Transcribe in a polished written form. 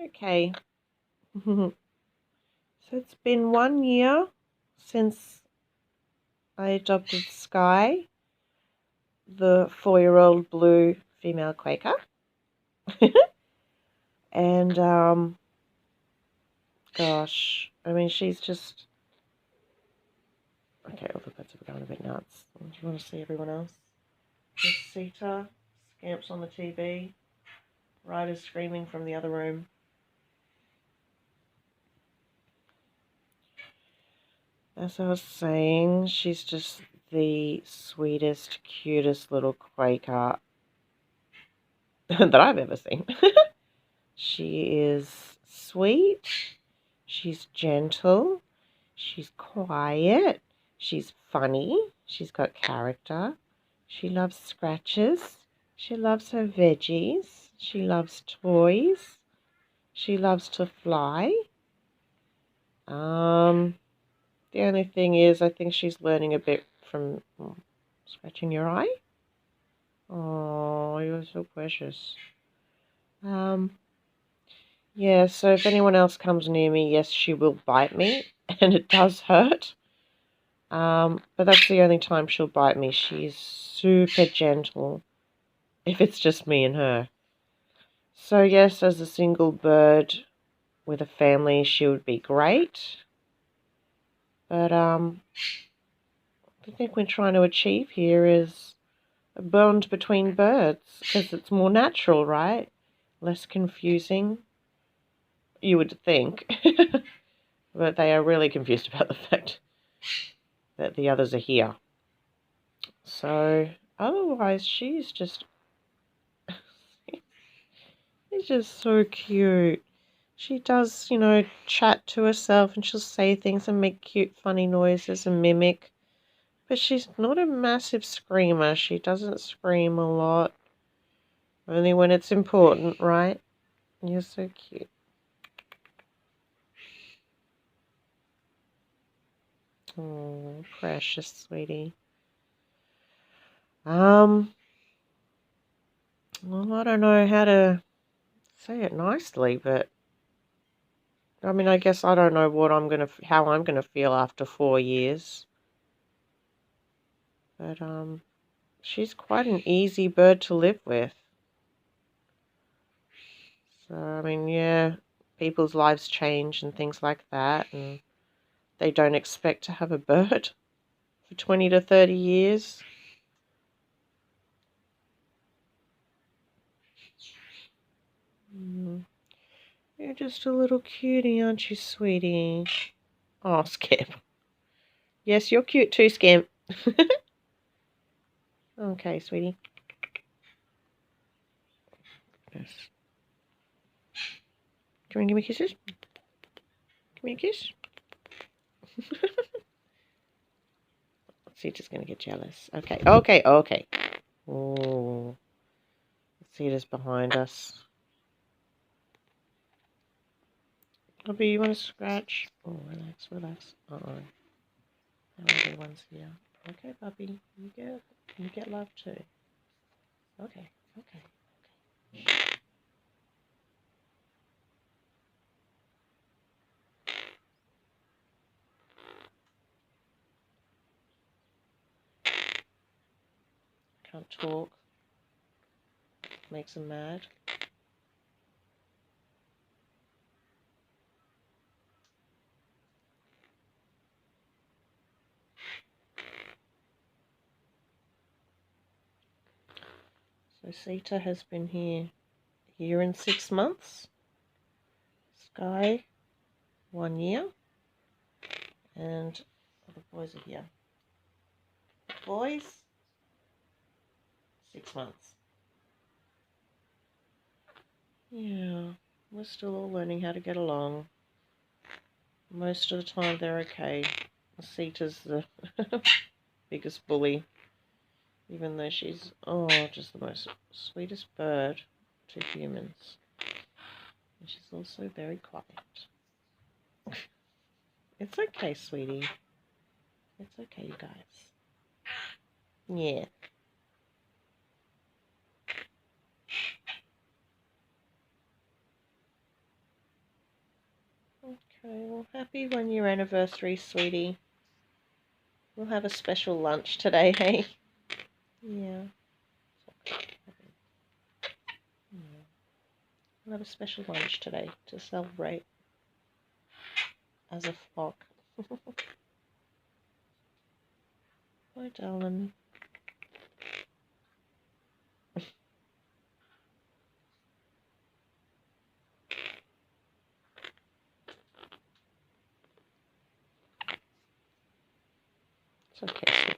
Okay. So it's been 1 year since I adopted Skye, the 4-year-old blue female quaker. And, gosh, I mean, she's just... Okay, all the birds are going a bit nuts. Do you want to see everyone else? There's Sita, Scamp's on the TV, Ryder's screaming from the other room. As I was saying, she's just the sweetest, cutest little quaker that I've ever seen. She is sweet, she's gentle, she's quiet, she's funny, she's got character, she loves scratches, she loves her veggies, she loves toys, she loves to fly. The only thing is, I think she's learning a bit from scratching your eye. Oh, you're so precious. Yeah, so if anyone else comes near me, yes, she will bite me, and it does hurt. But that's the only time she'll bite me. She's super gentle if it's just me and her. So yes, as a single bird with a family, she would be great. But the thing we're trying to achieve here is a bond between birds, because it's more natural, right? Less confusing, you would think. But they are really confused about the fact that the others are here. So otherwise, she's just so cute. She does, chat to herself, and she'll say things and make cute, funny noises and mimic. But she's not a massive screamer. She doesn't scream a lot. Only when it's important, right? You're so cute. Oh, precious, sweetie. Well, I don't know how to say it nicely, but I mean, I guess I don't know how I'm gonna feel after 4 years. But she's quite an easy bird to live with. So I mean, yeah, people's lives change and things like that, and they don't expect to have a bird for 20 to 30 years. You're just a little cutie, aren't you, sweetie? Oh, Scamp. Yes, you're cute too, Scamp. Okay, sweetie. Yes. Come and give me kisses. Give me a kiss. Sita's going to get jealous. Okay, okay, okay. Oh, Sita's behind us. Bobby, you want to scratch? Oh, relax, relax. Everyone's here. Okay, Bobby, you get love too. Okay, okay, okay. Can't talk. Makes him mad. So Sita has been here a year and 6 months. Skye, 1 year. And the boys are here. The boys, 6 months. Yeah, we're still all learning how to get along. Most of the time they're okay. Sita's the biggest bully, even though she's, just the most sweetest bird to humans. And she's also very quiet. It's okay, sweetie. It's okay, you guys. Yeah. Okay, well, happy 1 year anniversary, sweetie. We'll have a special lunch today, hey? Yeah. We'll have a special lunch today to celebrate as a flock. Bye, darling. It's okay,